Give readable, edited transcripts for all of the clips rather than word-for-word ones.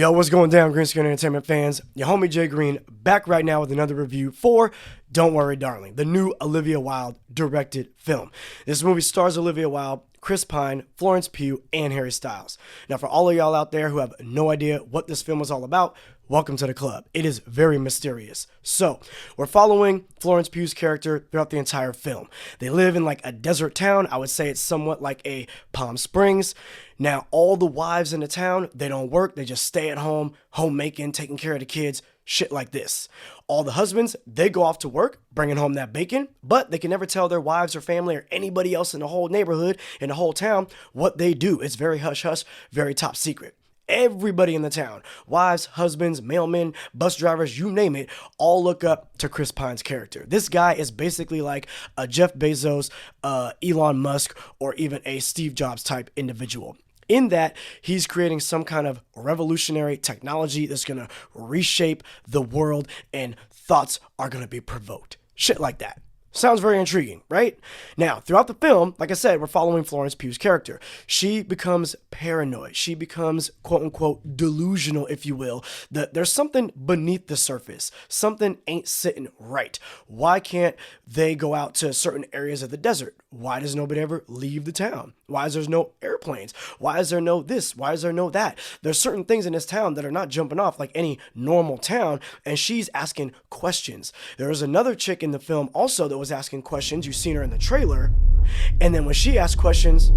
Yo, what's going down, Green Screen Entertainment fans? Your homie Jay Green back right now with another review for Don't Worry Darling, the new Olivia Wilde directed film. This movie stars Olivia Wilde, Chris Pine, Florence Pugh, and Harry Styles. Now, for all of y'all out there who have no idea what this film is all about, welcome to the club. It is very mysterious. So, we're following Florence Pugh's character throughout the entire film. They live in like a desert town. I would say it's somewhat like a Palm Springs. Now, all the wives in the town, they don't work. They just stay at home, homemaking, taking care of the kids, shit like this. All the husbands, they go off to work, bringing home that bacon, but they can never tell their wives or family or anybody else in the whole neighborhood, in the whole town, what they do. It's very hush-hush, very top secret. Everybody in the town, wives, husbands, mailmen, bus drivers, you name it, all look up to Chris Pine's character. This guy is basically like a Jeff Bezos, Elon Musk, or even a Steve Jobs type individual. In that, he's creating some kind of revolutionary technology that's going to reshape the world and thoughts are going to be provoked. Shit like that. Sounds very intriguing, right? Now, throughout the film, like I said, we're following Florence Pugh's character. She becomes paranoid. She becomes, quote unquote, delusional, if you will, that there's something beneath the surface. Something ain't sitting right. Why can't they go out to certain areas of the desert? Why does nobody ever leave the town? Why is there no airplanes? Why is there no this? Why is there no that? There's certain things in this town that are not jumping off like any normal town, and she's asking questions. There is another chick in the film also that was asking questions. You've seen her in the trailer, and then when she asks questions,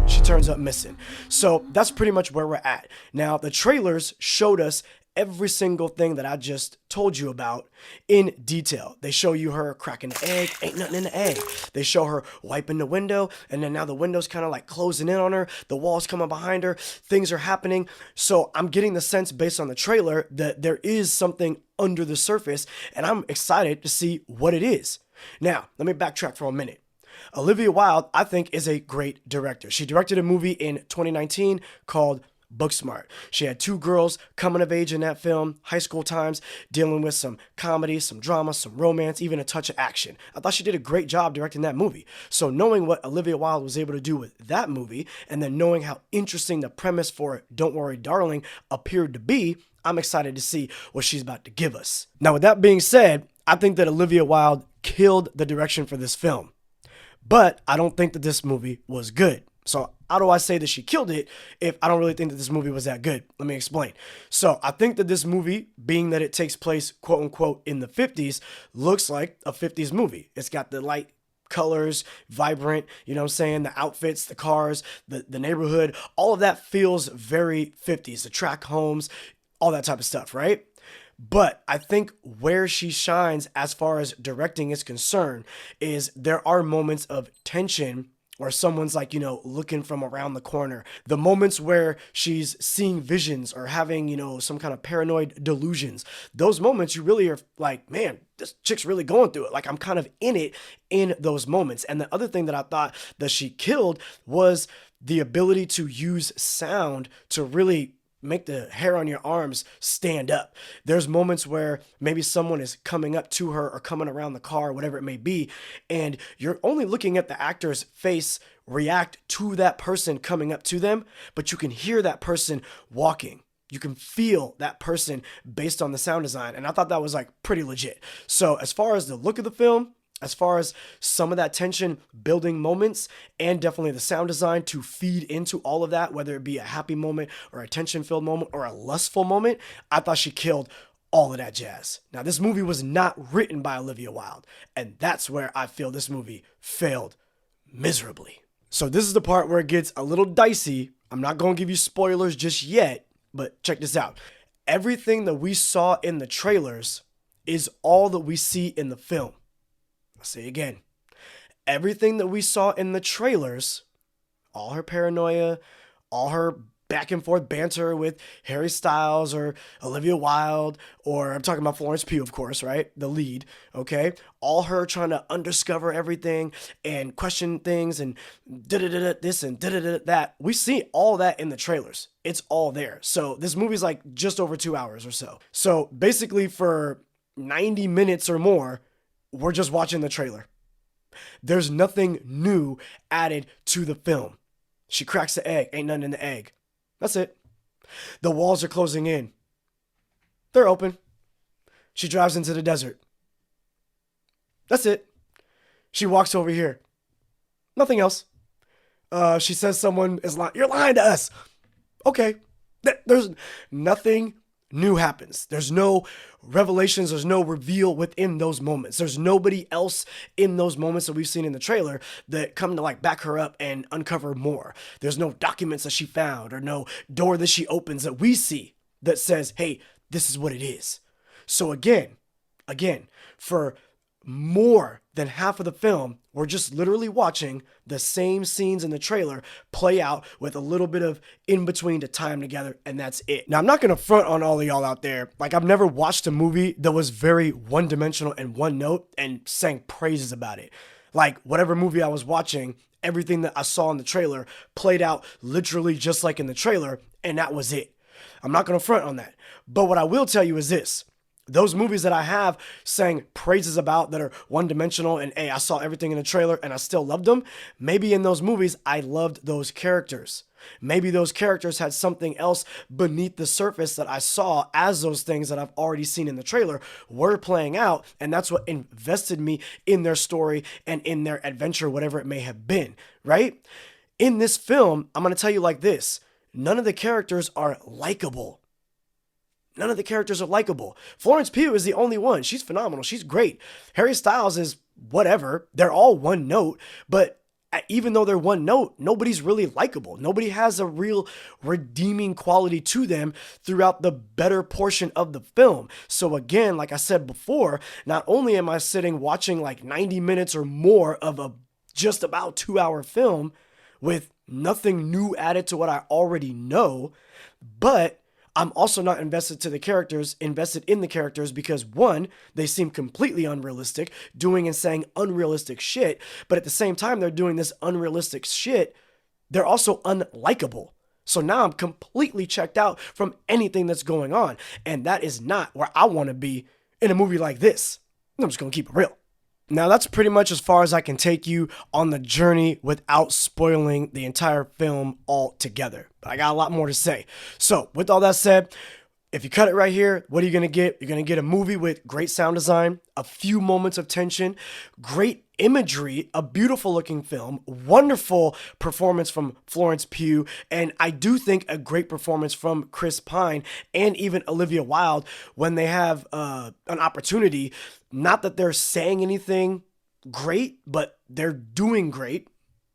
she turns up missing. So that's pretty much where we're at. Now, the trailers showed us every single thing that I just told you about in detail. They show you her cracking the egg, ain't nothing in the egg. They show her wiping the window, and then now the window's kind of like closing in on her. The wall's coming behind her. Things are happening. So I'm getting the sense based on the trailer that there is something under the surface, and I'm excited to see what it is. Now, let me backtrack for a minute. Olivia Wilde, I think, is a great director. She directed a movie in 2019 called Booksmart. She had two girls coming of age in that film, high school times, dealing with some comedy, some drama, some romance, even a touch of action. I thought she did a great job directing that movie. So knowing what Olivia Wilde was able to do with that movie, and then knowing how interesting the premise for Don't Worry Darling appeared to be, I'm excited to see what she's about to give us. Now, with that being said, I think that Olivia Wilde killed the direction for this film. But I don't think that this movie was good. So how do I say that she killed it if I don't really think that this movie was that good? Let me explain. So I think that this movie, being that it takes place, quote unquote, in the 50s, looks like a 50s movie. It's got the light colors, vibrant, you know what I'm saying? The outfits, the cars, the neighborhood, all of that feels very 50s. The track homes, all that type of stuff, right? But I think where she shines as far as directing is concerned is there are moments of tension where someone's like, you know, looking from around the corner. The moments where she's seeing visions or having, you know, some kind of paranoid delusions. Those moments you really are like, man, this chick's really going through it. Like I'm kind of in it in those moments. And the other thing that I thought that she killed was the ability to use sound to really make the hair on your arms stand up. There's moments where maybe someone is coming up to her or coming around the car, whatever it may be, and you're only looking at the actor's face react to that person coming up to them, but you can hear that person walking. You can feel that person based on the sound design, and I thought that was like pretty legit. So as far as the look of the film, as far as some of that tension building moments and definitely the sound design to feed into all of that, whether it be a happy moment or a tension filled moment or a lustful moment, I thought she killed all of that jazz. Now, this movie was not written by Olivia Wilde, and that's where I feel this movie failed miserably. So this is the part where it gets a little dicey. I'm not going to give you spoilers just yet, but check this out. Everything that we saw in the trailers is all that we see in the film. I'll say again, everything that we saw in the trailers, all her paranoia, all her back and forth banter with Harry Styles or Olivia Wilde, or I'm talking about Florence Pugh, of course, right? The lead, okay? All her trying to undiscover everything and question things and da-da-da-da this and da-da-da-da that. We see all that in the trailers. It's all there. So this movie's like just over 2 hours or so. So basically for 90 minutes or more, we're just watching the trailer. There's nothing new added to the film. She cracks the egg, ain't nothing in the egg. That's it. The walls are closing in. They're open. She drives into the desert. That's it. She walks over here. Nothing else. She says someone is lying. You're lying to us. Okay. There's nothing new happens. There's no revelations. There's no reveal within those moments. There's nobody else in those moments that we've seen in the trailer that come to like back her up and uncover more. There's no documents that she found or no door that she opens that we see that says, hey, this is what it is. So again, for more than half of the film, we're just literally watching the same scenes in the trailer play out with a little bit of in between to time together, and that's it. Now, I'm not going to front on all of y'all out there. Like, I've never watched a movie that was very one-dimensional and one note and sang praises about it. Like, whatever movie I was watching, everything that I saw in the trailer played out literally just like in the trailer, and that was it. I'm not going to front on that. But what I will tell you is this. Those movies that I have sang praises about that are one-dimensional and, hey, I saw everything in the trailer and I still loved them. Maybe in those movies, I loved those characters. Maybe those characters had something else beneath the surface that I saw as those things that I've already seen in the trailer were playing out. And that's what invested me in their story and in their adventure, whatever it may have been, right? In this film, I'm going to tell you like this. None of the characters are likable. None of the characters are likable. Florence Pugh is the only one. She's phenomenal. She's great. Harry Styles is whatever. They're all one note, but even though they're one note, nobody's really likable. Nobody has a real redeeming quality to them throughout the better portion of the film. So again, like I said before, not only am I sitting watching like 90 minutes or more of a just about 2-hour film with nothing new added to what I already know, but I'm also not invested in the characters because one, they seem completely unrealistic, doing and saying unrealistic shit, but at the same time they're doing this unrealistic shit, they're also unlikable. So now I'm completely checked out from anything that's going on, and that is not where I want to be in a movie like this. I'm just going to keep it real. Now, that's pretty much as far as I can take you on the journey without spoiling the entire film altogether. But I got a lot more to say. So, with all that said, if you cut it right here, what are you going to get? You're going to get a movie with great sound design, a few moments of tension, great imagery, a beautiful looking film, wonderful performance from Florence Pugh, and I do think a great performance from Chris Pine and even Olivia Wilde when they have an opportunity. Not that they're saying anything great, but they're doing great.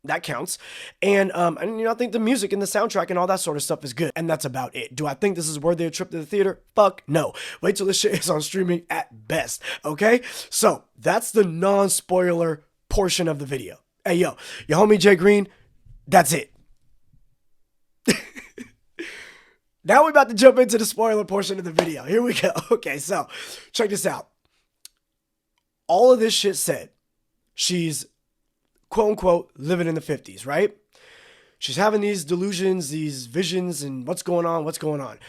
That counts. And I think the music and the soundtrack and all that sort of stuff is good. And that's about it. Do I think this is worthy of a trip to the theater? Fuck no. Wait till this shit is on streaming at best. Okay? So that's the non-spoiler portion of the video. Hey, yo, your homie Jay Green, that's it. Now we're about to jump into the spoiler portion of the video. Here we go. Okay, so check this out. All of this shit said, she's quote unquote living in the 50s, right? She's having these delusions, these visions, and what's going on.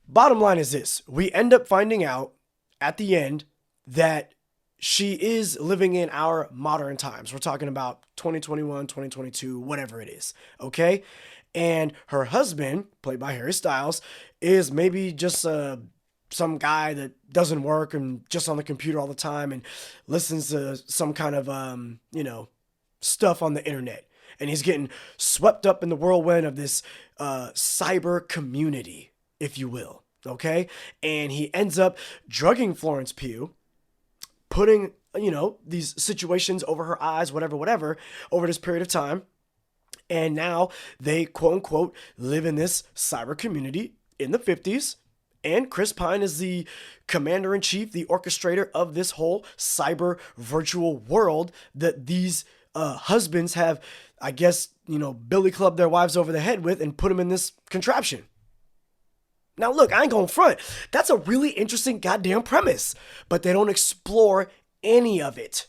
Bottom line is this. We end up finding out at the end that she is living in our modern times. We're talking about 2021, 2022, whatever it is, okay? And her husband, played by Harry Styles, is maybe just some guy that doesn't work and just on the computer all the time and listens to some kind of, stuff on the internet, and he's getting swept up in the whirlwind of this cyber community, if you will, okay? And he ends up drugging Florence Pugh, putting, these situations over her eyes, whatever, over this period of time, and now they, quote-unquote, live in this cyber community in the 50s, and Chris Pine is the commander-in-chief, the orchestrator of this whole cyber virtual world that these husbands have, I guess, billy clubbed their wives over the head with and put them in this contraption. Now, look, I ain't gonna front. That's a really interesting goddamn premise, but they don't explore any of it.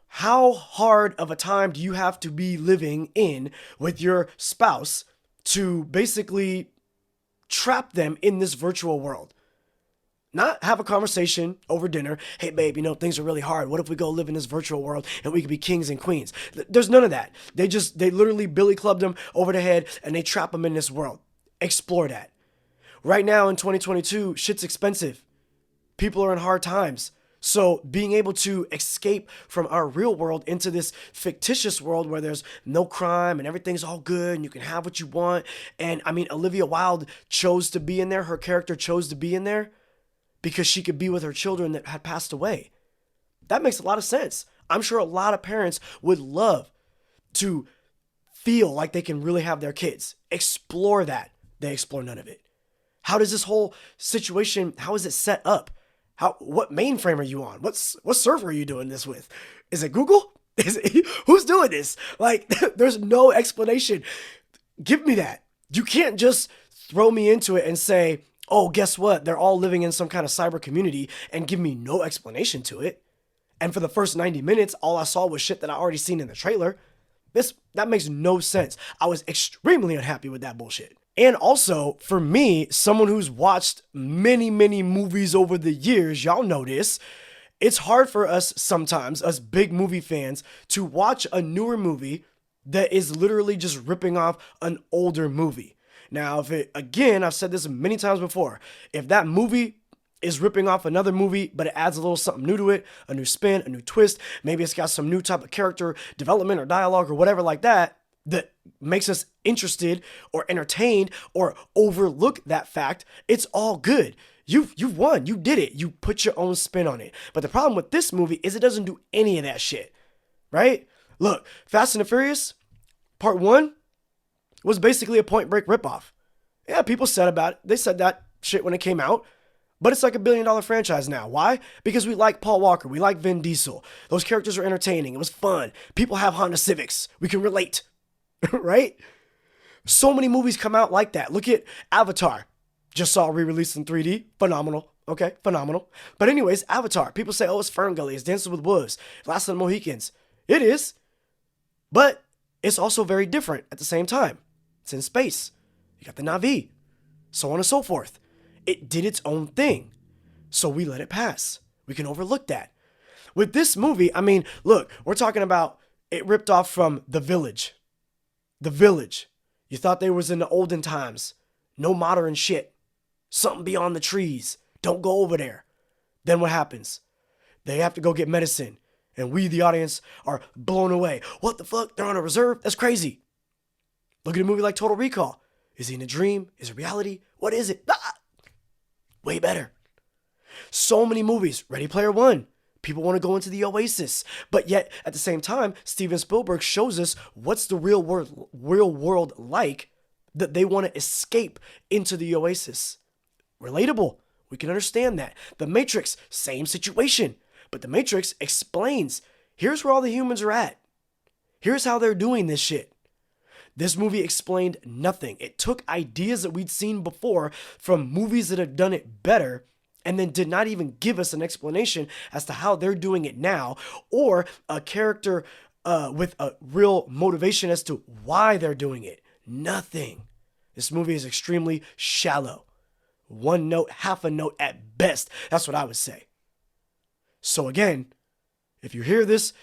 How hard of a time do you have to be living in with your spouse to basically trap them in this virtual world? Not have a conversation over dinner. Hey, babe, things are really hard. What if we go live in this virtual world and we could be kings and queens? There's none of that. They literally billy clubbed them over the head and they trap them in this world. Explore that. Right now in 2022, shit's expensive. People are in hard times. So being able to escape from our real world into this fictitious world where there's no crime and everything's all good and you can have what you want. And I mean, Olivia Wilde chose to be in there. Her character chose to be in there because she could be with her children that had passed away. That makes a lot of sense. I'm sure a lot of parents would love to feel like they can really have their kids. Explore that. They explore none of it. How does this whole situation, how is it set up? What mainframe are you on? What server are you doing this with? Is it Google? Who's doing this? Like, there's no explanation. Give me that. You can't just throw me into it and say, oh, guess what? They're all living in some kind of cyber community and give me no explanation to it. And for the first 90 minutes, all I saw was shit that I already seen in the trailer. That makes no sense. I was extremely unhappy with that bullshit. And also, for me, someone who's watched many, many movies over the years, y'all know this, it's hard for us sometimes, us big movie fans, to watch a newer movie that is literally just ripping off an older movie. Now, again, I've said this many times before, if that movie is ripping off another movie, but it adds a little something new to it, a new spin, a new twist, maybe it's got some new type of character development or dialogue or whatever like that makes us interested or entertained or overlook that fact, it's all good. You've won. You did it. You put your own spin on it. But the problem with this movie is it doesn't do any of that shit, right? Look, Fast and the Furious, Part 1 was basically a Point Break ripoff. Yeah, people said about it. They said that shit when it came out. But it's like $1 billion franchise now. Why? Because we like Paul Walker. We like Vin Diesel. Those characters are entertaining. It was fun. People have Honda Civics. We can relate. Right? So many movies come out like that. Look at Avatar. Just saw re-released in 3D. Phenomenal. Okay, phenomenal. But anyways, Avatar. People say, oh, it's Ferngully. It's Dances with Wolves. Last of the Mohicans. It is. But it's also very different at the same time. It's in space. You got the Na'vi. So on and so forth. It did its own thing. So we let it pass. We can overlook that. With this movie, I mean, look, we're talking about it ripped off from The Village. The Village. You thought they was in the olden times. No modern shit. Something beyond the trees. Don't go over there. Then what happens? They have to go get medicine. And we, the audience, are blown away. What the fuck? They're on a reserve? That's crazy. Look at a movie like Total Recall. Is he in a dream? Is it reality? What is it? Ah! Way better. So many movies. Ready Player One. People want to go into the oasis. But yet, at the same time, Steven Spielberg shows us what's the real world like that they want to escape into the oasis. Relatable. We can understand that. The Matrix, same situation. But The Matrix explains, here's where all the humans are at. Here's how they're doing this shit. This movie explained nothing. It took ideas that we'd seen before from movies that have done it better and then did not even give us an explanation as to how they're doing it now or a character with a real motivation as to why they're doing it. Nothing. This movie is extremely shallow. One note, half a note at best. That's what I would say. So again, if you hear this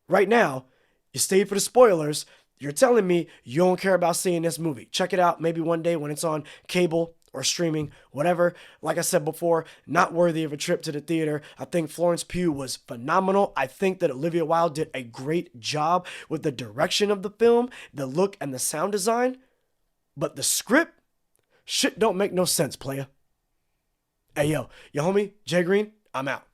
right now, you stayed for the spoilers, you're telling me you don't care about seeing this movie. Check it out maybe one day when it's on cable or streaming, whatever. Like I said before, not worthy of a trip to the theater. I think Florence Pugh was phenomenal. I think that Olivia Wilde did a great job with the direction of the film, the look and the sound design. But the script, shit don't make no sense, playa. Hey, yo, your homie, Jay Green, I'm out.